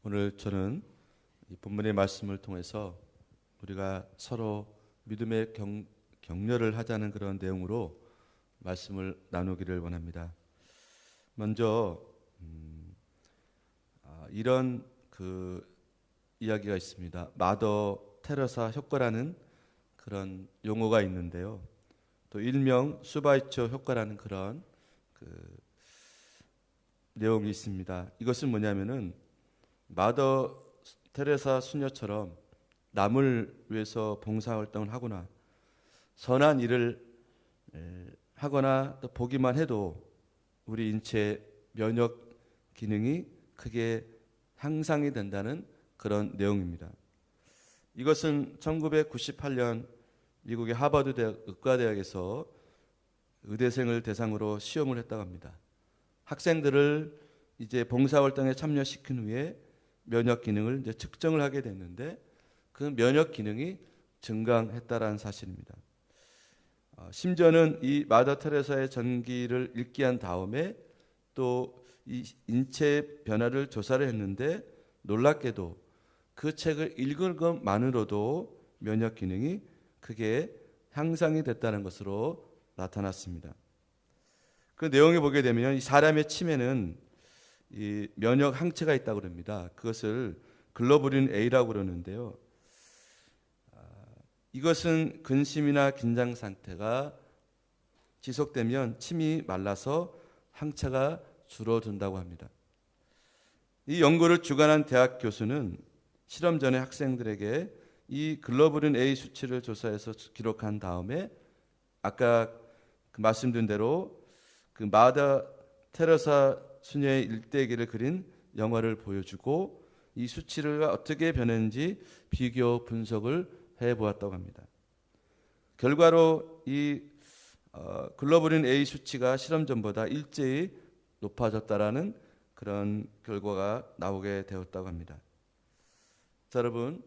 오늘 저는 이 본문의 말씀을 통해서 우리가 서로 믿음의 격려를 하자는 그런 내용으로 말씀을 나누기를 원합니다. 먼저 이런 이야기가 있습니다. 마더 테레사 효과라는 그런 용어가 있는데요. 또 일명 수바이처 효과라는 그런 내용이 있습니다. 이것은 뭐냐면은 마더 테레사 수녀처럼 남을 위해서 봉사활동을 하거나 선한 일을 하거나 또 보기만 해도 우리 인체 면역 기능이 크게 향상이 된다는 그런 내용입니다. 이것은 1998년 미국의 하버드 의과대학에서 의대생을 대상으로 시험을 했다고 합니다. 학생들을 이제 봉사활동에 참여시킨 후에 면역 기능을 이제 측정을 하게 됐는데 그 면역 기능이 증강했다라는 사실입니다. 심지어는 이 마더 테레사의 전기를 읽기 한 다음에 또 이 인체 변화를 조사를 했는데 놀랍게도 그 책을 읽은 것만으로도 면역 기능이 크게 향상이 됐다는 것으로 나타났습니다. 그 내용을 보게 되면 이 사람의 침에는 이 면역 항체가 있다고 그럽니다. 그것을 글로불린 A라고 그러는데요. 이것은 근심이나 긴장 상태가 지속되면 침이 말라서 항체가 줄어든다고 합니다. 이 연구를 주관한 대학 교수는 실험 전에 학생들에게 이 글로불린 A 수치를 조사해서 기록한 다음에 아까 말씀드린 대로 그 마더 테레사 수녀의 일대기를 그린 영화를 보여주고 이 수치를 어떻게 변했는지 비교 분석을 해보았다고 합니다. 결과로 이 글로불린 A 수치가 실험 전보다 일제히 높아졌다라는 그런 결과가 나오게 되었다고 합니다. 자, 여러분,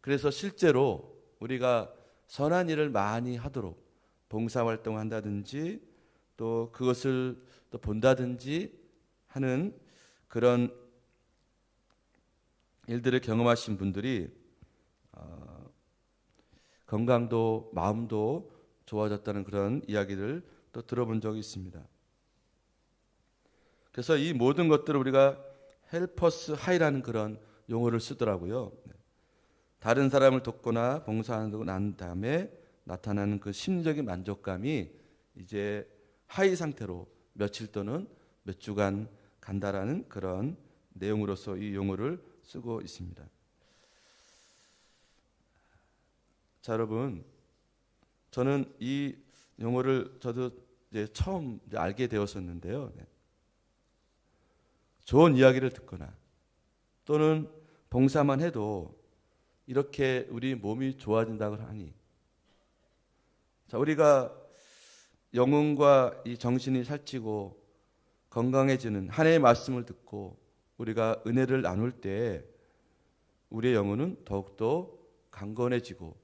그래서 실제로 우리가 선한 일을 많이 하도록 봉사활동을 한다든지 또 그것을 또 본다든지 하는 그런 일들을 경험하신 분들이 건강도 마음도 좋아졌다는 그런 이야기를 또 들어본 적이 있습니다. 그래서 이 모든 것들을 우리가 헬퍼스 하이라는 그런 용어를 쓰더라고요. 다른 사람을 돕거나 봉사하고 난 다음에 나타나는 그 심리적인 만족감이 이제 하이 상태로 며칠 또는 몇 주간 간다라는 그런 내용으로서 이 용어를 쓰고 있습니다. 자, 여러분, 저는 이 용어를 저도 이제 처음 알게 되었었는데요. 좋은 이야기를 듣거나 또는 봉사만 해도 이렇게 우리 몸이 좋아진다고 하니, 자, 우리가 영혼과 이 정신이 살찌고 건강해지는 한 해의 말씀을 듣고 우리가 은혜를 나눌 때 우리의 영혼은 더욱더 강건해지고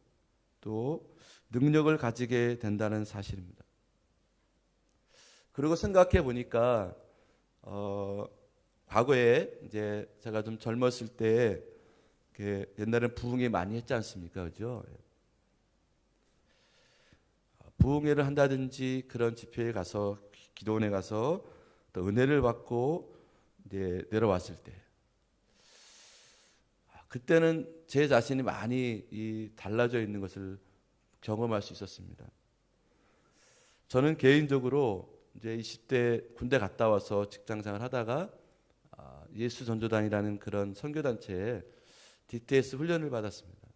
또 능력을 가지게 된다는 사실입니다. 그리고 생각해 보니까 과거에 이제 제가 좀 젊었을 때 옛날에는 부흥회 많이 했지 않습니까? 그죠? 부흥회를 한다든지 그런 집회에 가서 기도원에 가서 또 은혜를 받고 이제 내려왔을 때 그때는 제 자신이 많이 달라져 있는 것을 경험할 수 있었습니다. 저는 개인적으로 이제 20대 군대 갔다 와서 직장생활 하다가 예수 전도단이라는 그런 선교단체에 DTS 훈련을 받았습니다.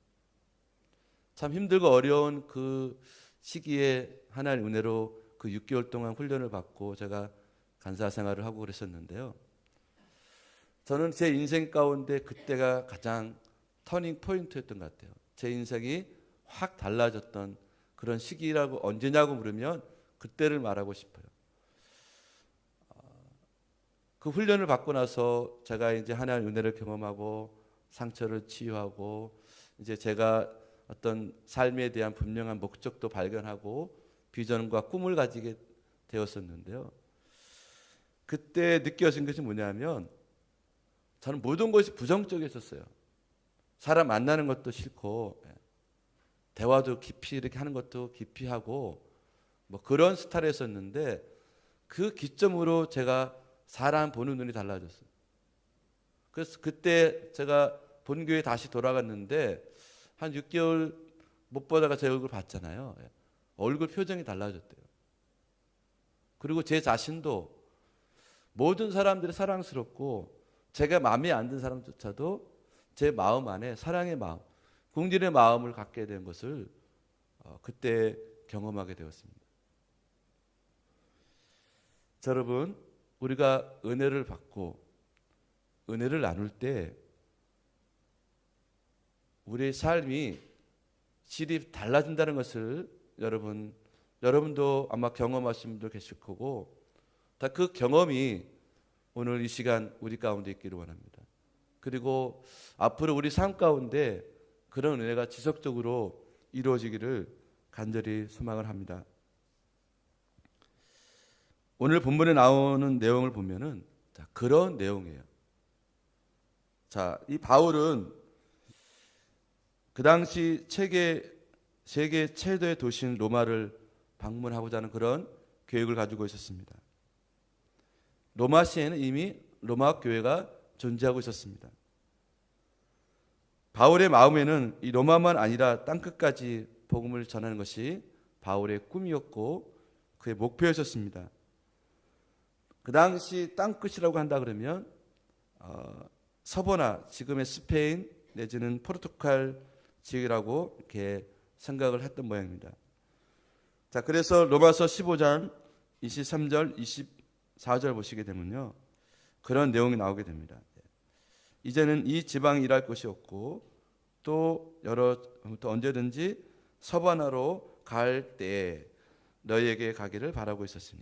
참 힘들고 어려운 그 시기에 하나님 은혜로 그 6개월 동안 훈련을 받고 제가 간사 생활을 하고 그랬었는데요. 저는 제 인생 가운데 그때가 가장 터닝 포인트였던 것 같아요. 제 인생이 확 달라졌던 그런 시기라고 언제냐고 물으면 그때를 말하고 싶어요. 그 훈련을 받고 나서 제가 이제 하나님의 은혜를 경험하고 상처를 치유하고 이제 제가 어떤 삶에 대한 분명한 목적도 발견하고 비전과 꿈을 가지게 되었었는데요. 그때 느껴진 것이 뭐냐면 저는 모든 것이 부정적이었어요. 사람 만나는 것도 싫고 대화도 깊이 이렇게 하는 것도 깊이 하고 뭐 그런 스타일이었었는데 그 기점으로 제가 사람 보는 눈이 달라졌어요. 그래서 그때 제가 본교에 다시 돌아갔는데 한 6개월 못 보다가 제 얼굴 봤잖아요. 얼굴 표정이 달라졌대요. 그리고 제 자신도 모든 사람들이 사랑스럽고 제가 마음에 안 든 사람조차도 제 마음 안에 사랑의 마음, 긍휼의 마음을 갖게 된 것을 그때 경험하게 되었습니다. 자, 여러분, 우리가 은혜를 받고 은혜를 나눌 때 우리의 삶이 질이 달라진다는 것을 여러분도 아마 경험하신 분들 계실 거고 다 그 경험이 오늘 이 시간 우리 가운데 있기를 원합니다. 그리고 앞으로 우리 삶 가운데 그런 은혜가 지속적으로 이루어지기를 간절히 소망을 합니다. 오늘 본문에 나오는 내용을 보면은 그런 내용이에요. 자, 이 바울은 그 당시 세계 최대의 도시인 로마를 방문하고자 하는 그런 계획을 가지고 있었습니다. 로마시에는 이미 로마 교회가 존재하고 있었습니다. 바울의 마음에는 이 로마만 아니라 땅끝까지 복음을 전하는 것이 바울의 꿈이었고 그의 목표였었습니다. 그 당시 땅끝이라고 한다 그러면 서버나 지금의 스페인 내지는 포르투갈 지역이라고 이렇게 생각을 했던 모양입니다. 자, 그래서 로마서 15장 23절 24절 보시게 되면요, 그런 내용이 나오게 됩니다. 이제는 이 지방에 일할 곳이 없고 또 언제든지 서바나로 갈 때에 너희에게 가기를 바라고 있었으니.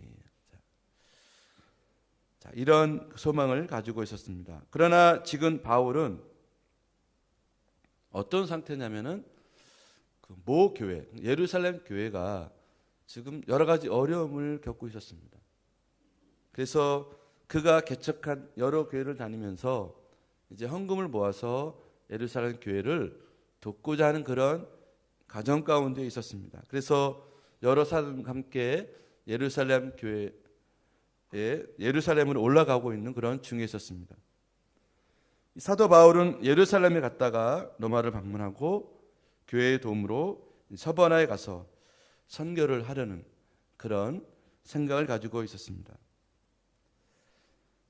자, 이런 소망을 가지고 있었습니다. 그러나 지금 바울은 어떤 상태냐면은 그 모 교회, 예루살렘 교회가 지금 여러 가지 어려움을 겪고 있었습니다. 그래서 그가 개척한 여러 교회를 다니면서 이제 헌금을 모아서 예루살렘 교회를 돕고자 하는 그런 가정 가운데 있었습니다. 그래서 여러 사람과 함께 예루살렘 교회에 예루살렘으로 올라가고 있는 그런 중에 있었습니다. 사도 바울은 예루살렘에 갔다가 로마를 방문하고 교회의 도움으로 서바나에 가서 선교를 하려는 그런 생각을 가지고 있었습니다.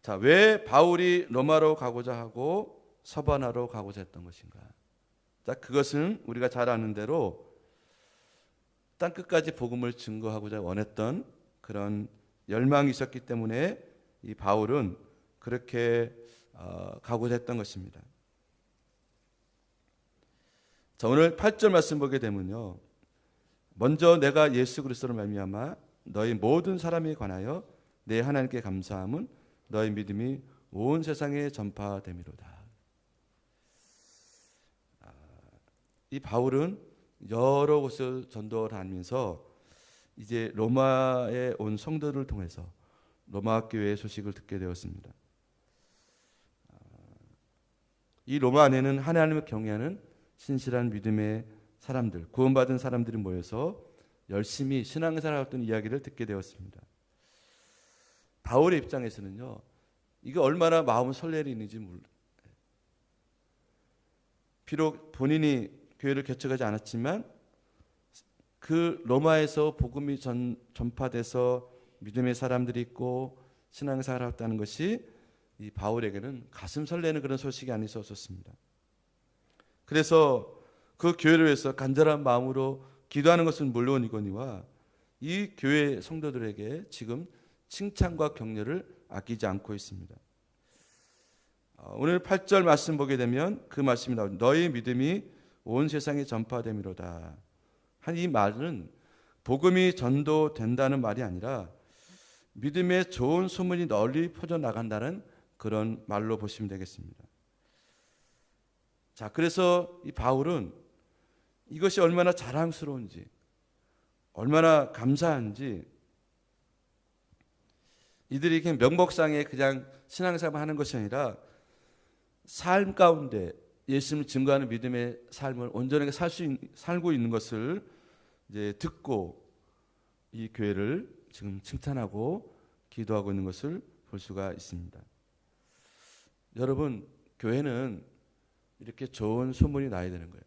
자, 왜 바울이 로마로 가고자 하고 서바나로 가고자 했던 것인가? 자, 그것은 우리가 잘 아는 대로 땅끝까지 복음을 증거하고자 원했던 그런 열망이 있었기 때문에 이 바울은 그렇게 가고자 했던 것입니다. 자, 오늘 8절 말씀 보게 되면요, 먼저 내가 예수 그리스도로 말미암아 너희 모든 사람에 관하여 내 하나님께 감사함은 너희 믿음이 온 세상에 전파됨이로다. 이 바울은 여러 곳을 전도를 하면서 이제 로마에 온 성도들을 통해서 로마 교회의 소식을 듣게 되었습니다. 이 로마 안에는 하나님을 경외하는 신실한 믿음의 사람들, 구원받은 사람들이 모여서 열심히 신앙생활을 했던 이야기를 듣게 되었습니다. 바울의 입장에서는요, 이게 얼마나 마음 설레는 일인지 몰라요. 비록 본인이 교회를 개척하지 않았지만 그 로마에서 복음이 전파돼서 믿음의 사람들이 있고 신앙생활을 했다는 것이 이 바울에게는 가슴 설레는 그런 소식이 아닐 수 없었습니다. 그래서 그 교회를 위해서 간절한 마음으로 기도하는 것은 물론이거니와 이 교회 성도들에게 지금 칭찬과 격려를 아끼지 않고 있습니다. 오늘 8절 말씀 보게 되면 그 말씀이 나옵니다. 너희 믿음이 온 세상에 전파됨이로다. 한 이 말은 복음이 전도된다는 말이 아니라 믿음의 좋은 소문이 널리 퍼져나간다는 그런 말로 보시면 되겠습니다. 자, 그래서 이 바울은 이것이 얼마나 자랑스러운지, 얼마나 감사한지, 이들이 그냥 명목상에 그냥 신앙생활 하는 것이 아니라 삶 가운데 예수님을 증거하는 믿음의 삶을 온전하게 살고 있는 것을 이제 듣고 이 교회를 지금 칭찬하고 기도하고 있는 것을 볼 수가 있습니다. 여러분, 교회는 이렇게 좋은 소문이 나야 되는 거예요.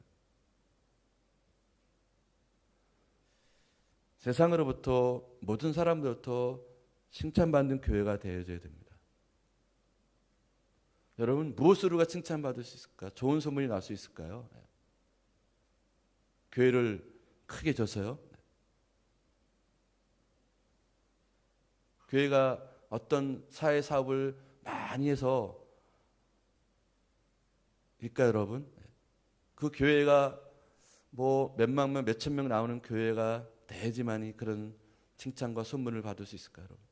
세상으로부터 모든 사람들로부터 칭찬받는 교회가 되어져야 됩니다. 여러분, 무엇으로가 칭찬받을 수 있을까? 좋은 소문이 날 수 있을까요? 교회를 크게 져서요? 교회가 어떤 사회 사업을 많이 해서 일까 여러분? 그 교회가 뭐 몇만 명, 몇천 명 나오는 교회가 돼야지만이 그런 칭찬과 소문을 받을 수 있을까요, 여러분?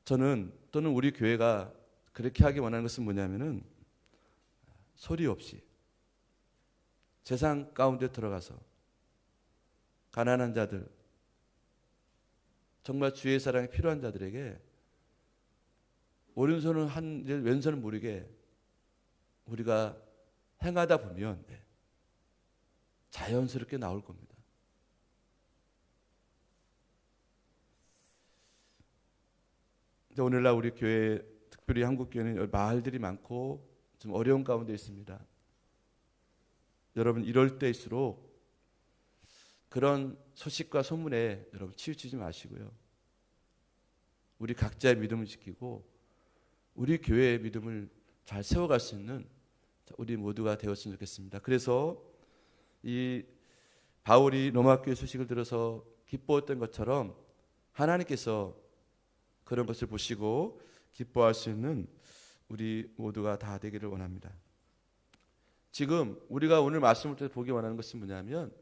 저는 또는 우리 교회가 그렇게 하기 원하는 것은 뭐냐면은 소리 없이 세상 가운데 들어가서 가난한 자들, 정말 주의 사랑이 필요한 자들에게 오른손은 한 일, 왼손은 모르게 우리가 행하다 보면 자연스럽게 나올 겁니다. 오늘날 우리 교회, 특별히 한국교회는 마을들이 많고 좀 어려운 가운데 있습니다. 여러분, 이럴 때일수록 그런 소식과 소문에 여러분 치우치지 마시고요. 우리 각자의 믿음을 지키고 우리 교회의 믿음을 잘 세워갈 수 있는 우리 모두가 되었으면 좋겠습니다. 그래서 이 바울이 로마 교회 소식을 들어서 기뻐했던 것처럼 하나님께서 그런 것을 보시고 기뻐할 수 있는 우리 모두가 다 되기를 원합니다. 지금 우리가 오늘 말씀을 통해서 보기 원하는 것은 뭐냐면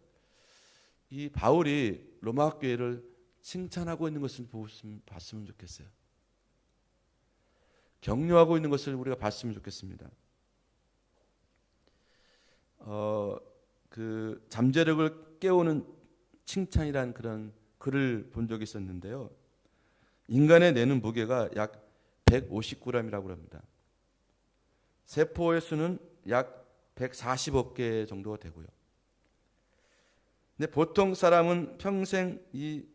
이 바울이 로마 교회를 칭찬하고 있는 것을 봤으면 좋겠어요. 격려하고 있는 것을 우리가 봤으면 좋겠습니다. 그 잠재력을 깨우는 칭찬이라는 그런 글을 본 적이 있었는데요. 인간의 내는 무게가 약 150g이라고 합니다. 세포의 수는 약 140억 개 정도가 되고요. 근데 보통 사람은 평생 이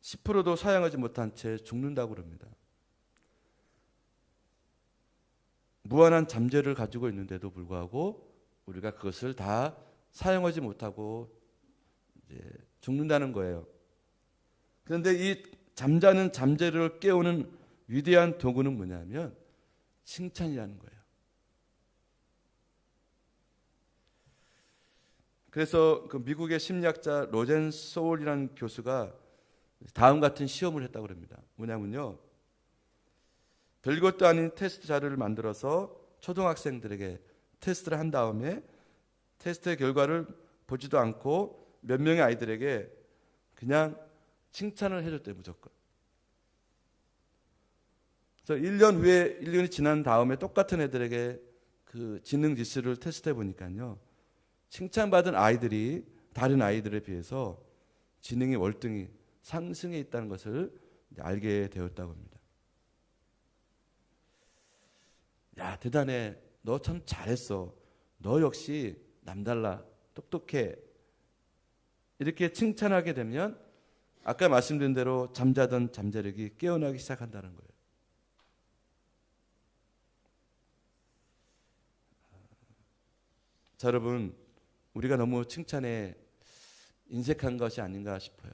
10%도 사용하지 못한 채 죽는다고 합니다. 무한한 잠재를 가지고 있는데도 불구하고 우리가 그것을 다 사용하지 못하고 이제 죽는다는 거예요. 그런데 이 잠자는 잠재를 깨우는 위대한 도구는 뭐냐면 칭찬이라는 거예요. 그래서 그 미국의 심리학자 로젠 소울이라는 교수가 다음 같은 시험을 했다고 합니다. 뭐냐면요, 별것도 아닌 테스트 자료를 만들어서 초등학생들에게 테스트를 한 다음에 테스트의 결과를 보지도 않고 몇 명의 아이들에게 그냥 칭찬을 해줬대요, 무조건. 그래서 1년 후에 1년이 지난 다음에 똑같은 애들에게 그 지능 지수를 테스트해 보니까요, 칭찬받은 아이들이 다른 아이들에 비해서 지능이 월등히 상승해 있다는 것을 알게 되었다고 합니다. 야, 대단해. 너 참 잘했어. 너 역시 남달라. 똑똑해. 이렇게 칭찬하게 되면 아까 말씀드린 대로 잠자던 잠재력이 깨어나기 시작한다는 거예요. 자, 여러분, 우리가 너무 칭찬에 인색한 것이 아닌가 싶어요.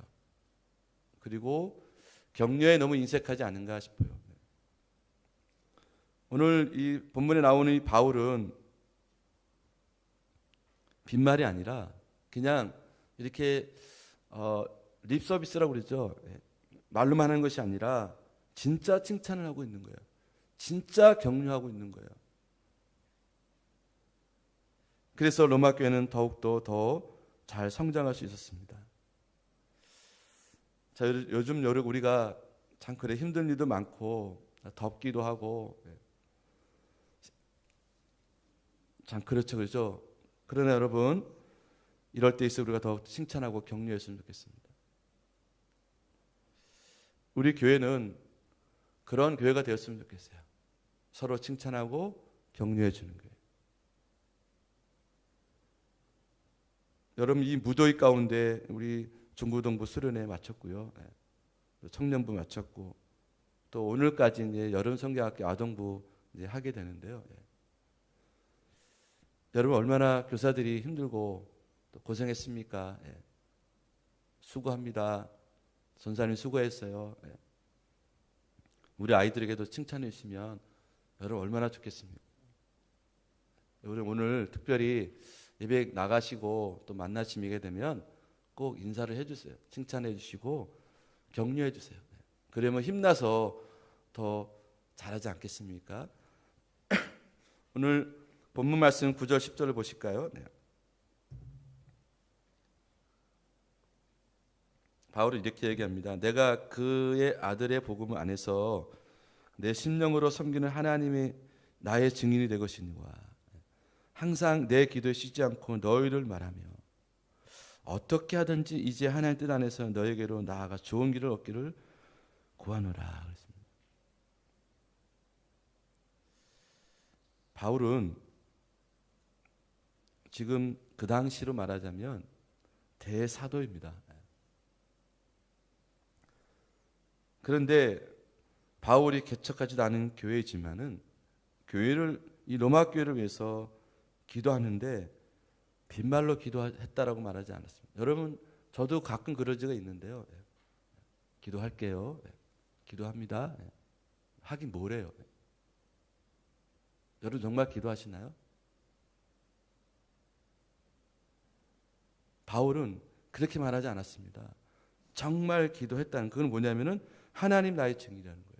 그리고 격려에 너무 인색하지 않은가 싶어요. 오늘 이 본문에 나오는 이 바울은 빈말이 아니라 그냥 이렇게 립 서비스라고 그러죠. 말로만 하는 것이 아니라 진짜 칭찬을 하고 있는 거예요. 진짜 격려하고 있는 거예요. 그래서 로마 교회는 더욱더 더 잘 성장할 수 있었습니다. 자, 요즘 우리가 참 그래 힘든 일도 많고 덥기도 하고 참 그렇죠. 그러나 여러분, 이럴 때일수록 우리가 더 칭찬하고 격려했으면 좋겠습니다. 우리 교회는 그런 교회가 되었으면 좋겠어요. 서로 칭찬하고 격려해 주는 거예요. 여러분, 이 무더위 가운데 우리 중고등부 수련회 마쳤고요. 청년부 마쳤고 또 오늘까지 이제 여름 성경학교 아동부 이제 하게 되는데요. 여러분, 얼마나 교사들이 힘들고 또 고생했습니까? 수고합니다. 전사님 수고했어요. 우리 아이들에게도 칭찬해 주시면 여러분 얼마나 좋겠습니까? 여러분, 오늘 특별히 예배 나가시고 또 만나시게 되면 꼭 인사를 해주세요. 칭찬해 주시고 격려해 주세요. 그러면 힘나서 더 잘하지 않겠습니까? 오늘 본문 말씀 9절 10절을 보실까요? 네. 바울은 이렇게 얘기합니다. 내가 그의 아들의 복음 안에서 내 심령으로 섬기는 하나님이 나의 증인이 되것이니와 항상 내 기도에 쉬지 않고 너희를 말하며 어떻게 하든지 이제 하나님 뜻 안에서 너에게로 나아가 좋은 길을 얻기를 구하노라 그랬습니다. 바울은 지금 그 당시로 말하자면 대사도입니다. 그런데 바울이 개척하지도 않은 교회지만은 교회를 이 로마 교회를 위해서 기도하는데 빈말로 기도했다라고 말하지 않았습니다. 여러분, 저도 가끔 그럴 때가 있는데요. 기도할게요. 기도합니다. 하긴 뭐래요? 여러분 정말 기도하시나요? 바울은 그렇게 말하지 않았습니다. 정말 기도했다는 그건 뭐냐면은 하나님 나의 증인이라는 거예요.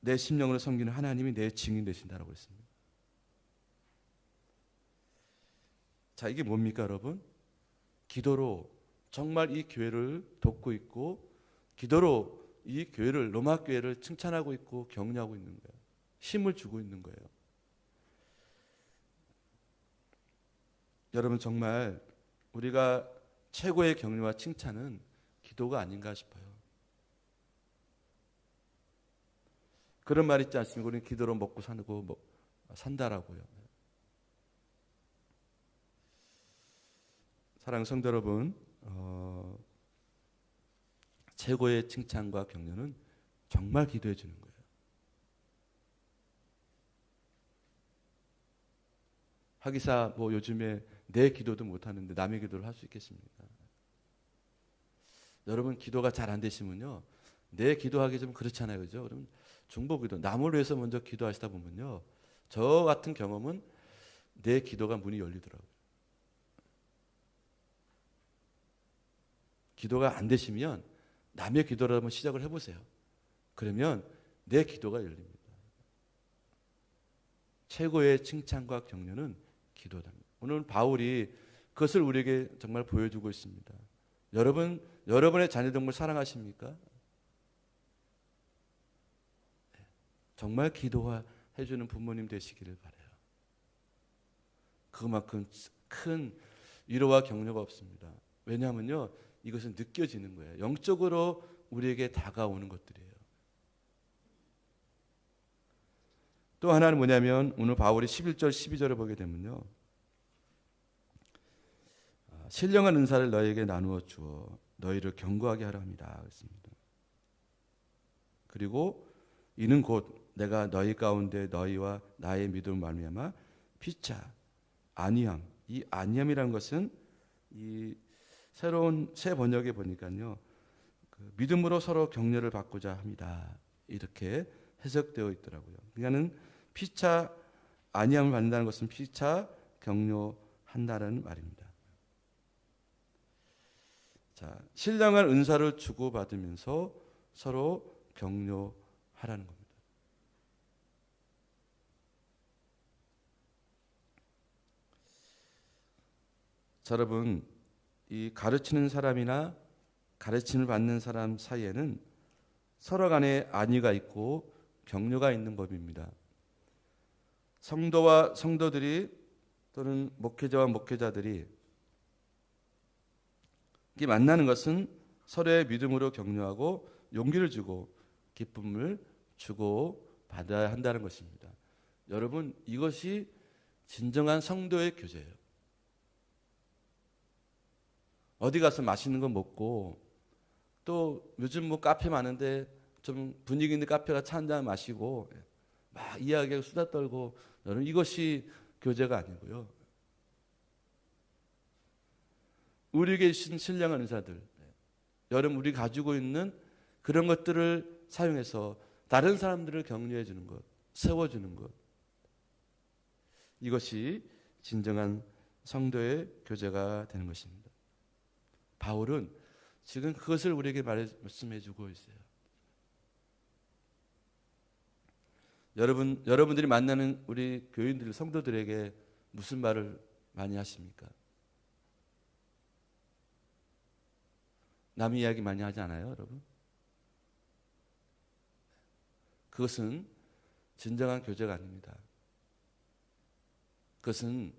내 심령으로 섬기는 하나님이 내 증인 되신다라고 했습니다. 자, 이게 뭡니까, 여러분? 기도로 정말 이 교회를 돕고 있고 기도로 이 교회를 로마 교회를 칭찬하고 있고 격려하고 있는 거예요. 힘을 주고 있는 거예요. 여러분, 정말 우리가 최고의 격려와 칭찬은 기도가 아닌가 싶어요. 그런 말 있지 않습니까? 우리는 기도로 먹고 산다라고요. 사랑하는 성도 여러분, 최고의 칭찬과 격려는 정말 기도해 주는 거예요. 하기사 요즘에 내 기도도 못하는데 남의 기도를 할 수 있겠습니까? 여러분, 기도가 잘 안 되시면요, 내 기도하기 좀 그렇잖아요, 그죠? 그럼 중보기도 남을 위해서 먼저 기도하시다 보면요, 저 같은 경험은 내 기도가 문이 열리더라고요. 기도가 안 되시면 남의 기도를 한번 시작을 해보세요. 그러면 내 기도가 열립니다. 최고의 칭찬과 격려는 기도다. 오늘 바울이 그것을 우리에게 정말 보여주고 있습니다. 여러분의 자녀들을 사랑하십니까? 정말 기도해주는 부모님 되시기를 바라요. 그만큼 큰 위로와 격려가 없습니다. 왜냐하면요, 이것은 느껴지는 거예요. 영적으로 우리에게 다가오는 것들이에요. 또 하나는 뭐냐면 오늘 바울이 11절 12절을 보게 되면요, 신령한 은사를 너희에게 나누어 주어 너희를 견고하게 하려 합니다 그랬습니다. 그리고 이는 곧 내가 너희 가운데 너희와 나의 믿음을 말미암아 피차 안위함, 이 안위함이라는 것은 이 새로운 새 번역에 보니까요, 믿음으로 서로 격려를 받고자 합니다, 이렇게 해석되어 있더라고요. 그러니까는 피차 안위함을 받는다는 것은 피차 격려한다는 말입니다. 자, 신령한 은사를 주고받으면서 서로 격려하라는 겁니다. 자, 여러분, 이 가르치는 사람이나 가르침을 받는 사람 사이에는 서로 간에 안위가 있고 격려가 있는 법입니다. 성도와 성도들이 또는 목회자와 목회자들이 만나는 것은 서로의 믿음으로 격려하고 용기를 주고 기쁨을 주고 받아야 한다는 것입니다. 여러분, 이것이 진정한 성도의 교제예요. 어디 가서 맛있는 거 먹고 또 요즘 뭐 카페 많은데 좀 분위기 있는 카페가 차 한잔 마시고 막 이야기하고 수다 떨고, 여러분, 이것이 교제가 아니고요. 우리에게 주신 신령한 은사들, 여러분, 우리 가지고 있는 그런 것들을 사용해서 다른 사람들을 격려해 주는 것, 세워주는 것, 이것이 진정한 성도의 교제가 되는 것입니다. 바울은 지금 그것을 우리에게 말씀해 주고 있어요. 여러분들이 만나는 우리 교인들, 성도들에게 무슨 말을 많이 하십니까? 남 이야기 많이 하지 않아요, 여러분? 그것은 진정한 교제가 아닙니다. 그것은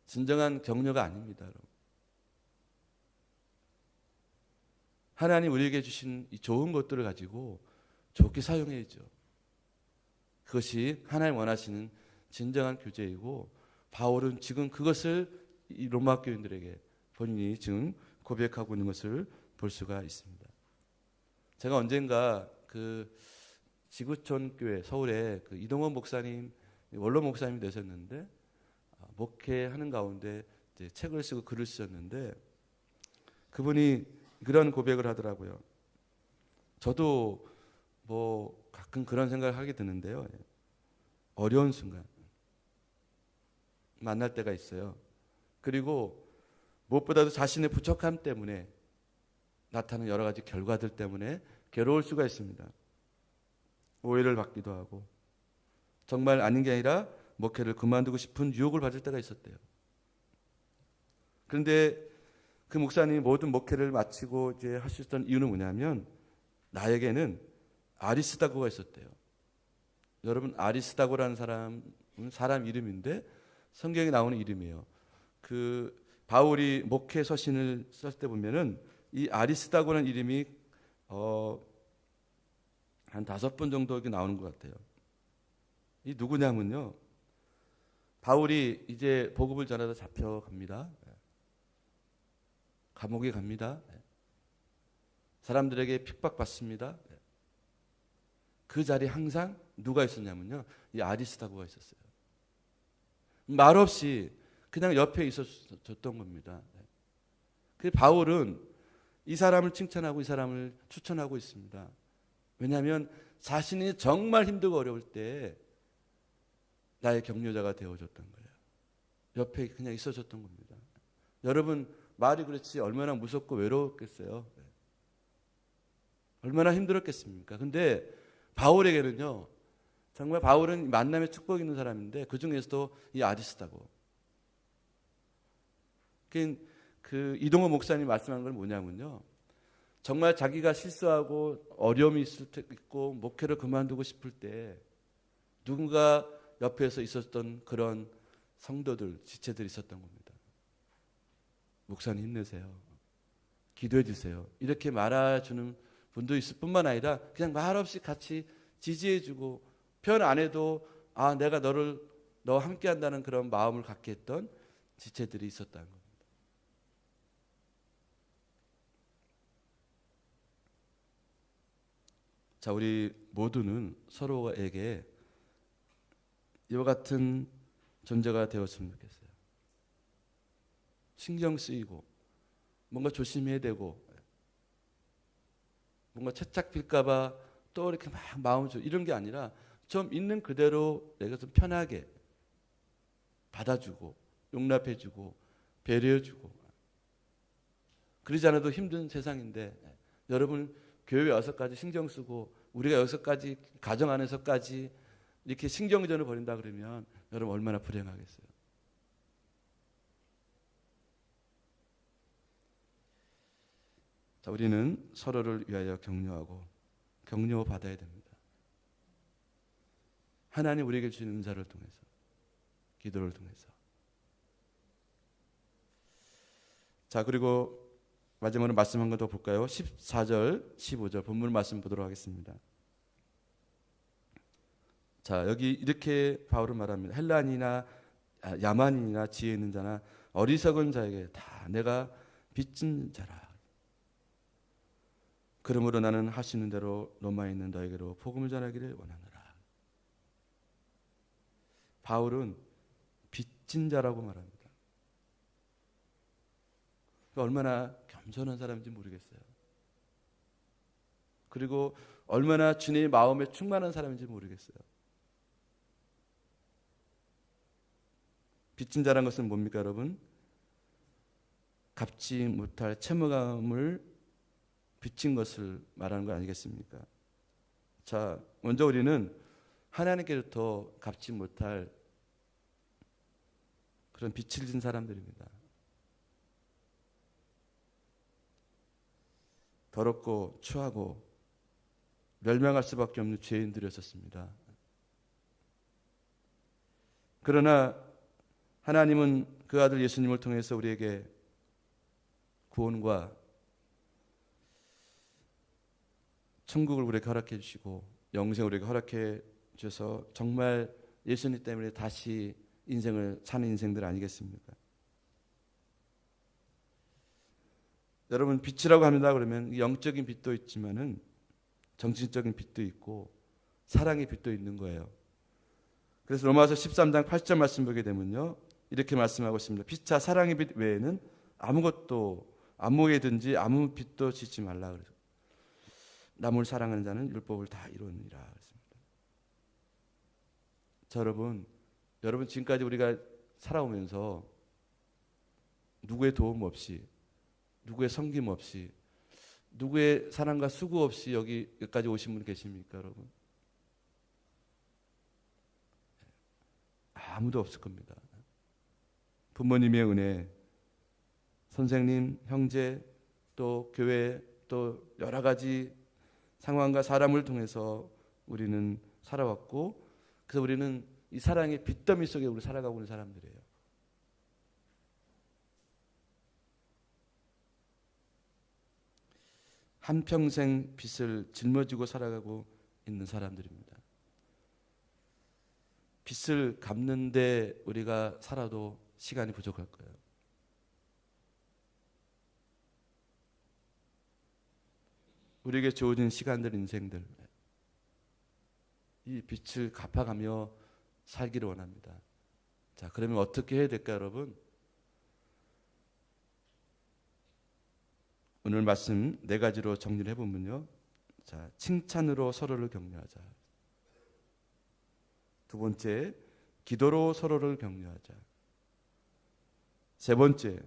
진정한 격려가 아닙니다, 여러분. 하나님 우리에게 주신 이 좋은 것들을 가지고 좋게 사용해야죠. 그것이 하나님 원하시는 진정한 교제이고, 바울은 지금 그것을 이 로마 교인들에게 본인이 지금 고백하고 있는 것을 볼 수가 있습니다. 제가 언젠가 그 지구촌 교회 서울에 그 이동원 목사님, 원로 목사님이 되셨는데, 목회하는 가운데 이제 책을 쓰고 글을 쓰셨는데, 그분이 그런 고백을 하더라고요. 저도 뭐 가끔 그런 생각을 하게 되는데요. 어려운 순간 만날 때가 있어요. 그리고 무엇보다도 자신의 부족함 때문에 나타나는 여러 가지 결과들 때문에 괴로울 수가 있습니다. 오해를 받기도 하고, 정말 아닌 게 아니라 목회를 그만두고 싶은 유혹을 받을 때가 있었대요. 그런데 그 목사님이 모든 목회를 마치고 이제 하셨던 이유는 뭐냐면, 나에게는 아리스다고가 있었대요. 여러분, 아리스다고라는 사람은 사람 이름인데 성경에 나오는 이름이에요. 그 바울이 목회 서신을 쓸 때 보면은 이 아리스다고라는 이름이 한 5번 정도 이렇게 나오는 것 같아요. 이 누구냐면요, 바울이 이제 복음을 전하다 잡혀갑니다. 감옥에 갑니다. 사람들에게 핍박받습니다. 그 자리에 항상 누가 있었냐면요, 이 아리스다고가 있었어요. 말없이 그냥 옆에 있었던 겁니다. 그 바울은 이 사람을 칭찬하고 이 사람을 추천하고 있습니다. 왜냐하면 자신이 정말 힘들고 어려울 때 나의 격려자가 되어줬던 거예요. 옆에 그냥 있어줬던 겁니다. 여러분, 말이 그렇지 얼마나 무섭고 외로웠겠어요. 얼마나 힘들었겠습니까? 근데 바울에게는요, 정말 바울은 만남의 축복이 있는 사람인데 그 중에서도 이 아리스다고, 그 이동호 목사님 말씀하는 건 뭐냐면요, 정말 자기가 실수하고 어려움이 있을 때 있고 목회를 그만두고 싶을 때 누군가 옆에서 있었던 그런 성도들, 지체들이 있었던 겁니다. 목사님 힘내세요. 기도해 주세요. 이렇게 말해주는 분도 있을 뿐만 아니라 그냥 말없이 같이 지지해주고 표현 안 해도 내가 너와 함께한다는 그런 마음을 갖게 했던 지체들이 있었다는 겁니다. 자, 우리 모두는 서로에게 이와 같은 존재가 되었으면 좋겠어요. 신경 쓰이고 뭔가 조심해야 되고 뭔가 채착될까 봐 또 이렇게 막 마음을 이런 게 아니라 좀 있는 그대로 내가 좀 편하게 받아주고 용납해주고 배려해주고, 그러지 않아도 힘든 세상인데 여러분, 교회 와서까지 신경 쓰고 우리가 여기서까지 가정 안에서까지 이렇게 신경전을 벌인다 그러면 여러분 얼마나 불행하겠어요. 자, 우리는 서로를 위하여 격려하고 격려받아야 됩니다. 하나님 우리에게 주신 은사를 통해서, 기도를 통해서. 자, 그리고 마지막으로 말씀 한 번 더 볼까요? 14절, 15절 본문 말씀 보도록 하겠습니다. 자, 여기 이렇게 바울은 말합니다. 헬라인이나 야만인이나 지혜 있는 자나 어리석은 자에게 다 내가 빚진 자라. 그러므로 나는 할 수 있는 대로 로마에 있는 너에게로 복음을 전하기를 원하노라. 바울은 빚진 자라고 말합니다. 얼마나 겸손한 사람인지 모르겠어요. 그리고 얼마나 주님의 마음에 충만한 사람인지 모르겠어요. 빚진 자란 것은 뭡니까, 여러분? 갚지 못할 채무감을 빚진 것을 말하는 거 아니겠습니까? 자, 먼저 우리는 하나님께로부터 갚지 못할 그런 빚을 진 사람들입니다. 더럽고 추하고 멸망할 수밖에 없는 죄인들이었습니다. 그러나 하나님은 그 아들 예수님을 통해서 우리에게 구원과 천국을 우리에게 허락해 주시고 영생을 우리에게 허락해 주셔서 정말 예수님 때문에 다시 인생을 사는 인생들 아니겠습니까? 여러분, 빚이라고 합니다. 그러면 영적인 빚도 있지만은 정신적인 빚도 있고 사랑의 빚도 있는 거예요. 그래서 로마서 13장 8절 말씀 보게 되면요, 이렇게 말씀하고 있습니다. 피차 사랑의 빚 외에는 아무에든지 아무 빚도 짓지 말라 그래서 남을 사랑하는 자는 율법을 다 이루느니라 그랬습니다. 자, 여러분 지금까지 우리가 살아오면서 누구의 도움 없이, 누구의 섬김 없이, 누구의 사랑과 수고 없이 여기까지 오신 분 계십니까, 여러분? 아무도 없을 겁니다. 부모님의 은혜, 선생님, 형제, 또 교회, 또 여러 가지 상황과 사람을 통해서 우리는 살아왔고, 그래서 우리는 이 사랑의 빚더미 속에 우리 살아가고 있는 사람들이에요. 한평생 빚을 짊어지고 살아가고 있는 사람들입니다. 빚을 갚는데 우리가 살아도 시간이 부족할 거예요. 우리에게 주어진 시간들, 인생들, 이 빚을 갚아가며 살기를 원합니다. 자, 그러면 어떻게 해야 될까, 여러분? 오늘 말씀 네 가지로 정리를 해보면요. 자, 칭찬으로 서로를 격려하자. 두 번째, 기도로 서로를 격려하자. 세 번째,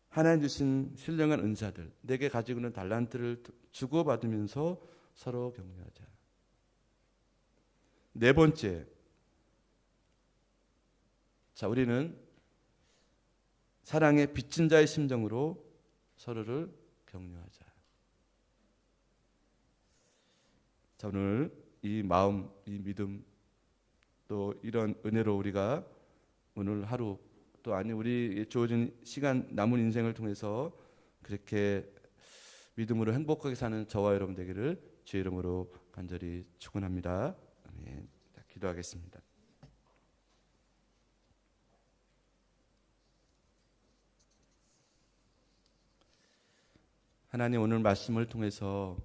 하나님 주신 신령한 은사들, 내게 가지고 있는 달란트를 주고받으면서 서로 격려하자. 네 번째, 자, 우리는 사랑의 빚진 자의 심정으로 서로를 격려하자. 자, 오늘 이 마음, 이 믿음, 또 이런 은혜로 우리가 오늘 하루, 또 아니 우리 주어진 시간, 남은 인생을 통해서 그렇게 믿음으로 행복하게 사는 저와 여러분 되기를 주의 이름으로 간절히 축원합니다. 아멘. 자, 기도하겠습니다. 하나님, 오늘 말씀을 통해서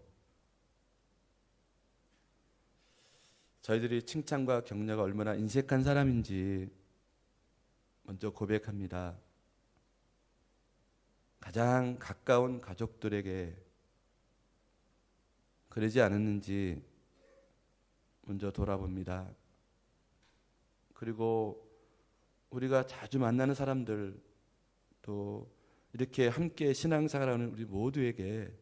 저희들이 칭찬과 격려가 얼마나 인색한 사람인지 먼저 고백합니다. 가장 가까운 가족들에게 그러지 않았는지 먼저 돌아봅니다. 그리고 우리가 자주 만나는 사람들, 또 이렇게 함께 신앙생활하는 우리 모두에게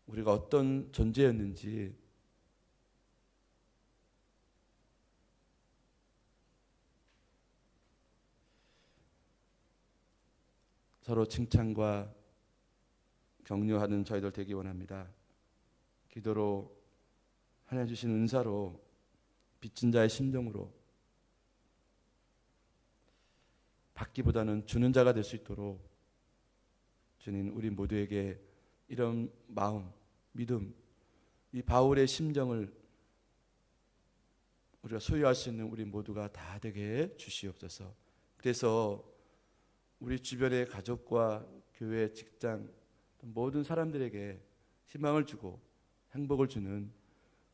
우리가 어떤 존재였는지 서로 칭찬과 격려하는 저희들 되기 원합니다. 기도로 하나님 주신 은사로 빚진 자의 심정으로 받기보다는 주는 자가 될 수 있도록 주님 우리 모두에게 이런 마음, 믿음, 이 바울의 심정을 우리가 소유할 수 있는 우리 모두가 다 되게 해 주시옵소서. 그래서 우리 주변의 가족과 교회, 직장 모든 사람들에게 희망을 주고 행복을 주는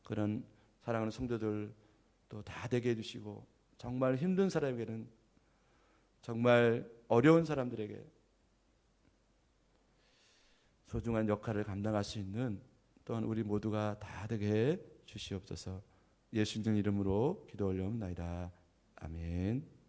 그런 사랑하는 성도들 또 다 되게 해주시고, 정말 힘든 사람에게는, 정말 어려운 사람들에게 소중한 역할을 감당할 수 있는 또한 우리 모두가 다 되게 해 주시옵소서. 예수님 이름으로 기도 올려옵나이다. 아멘.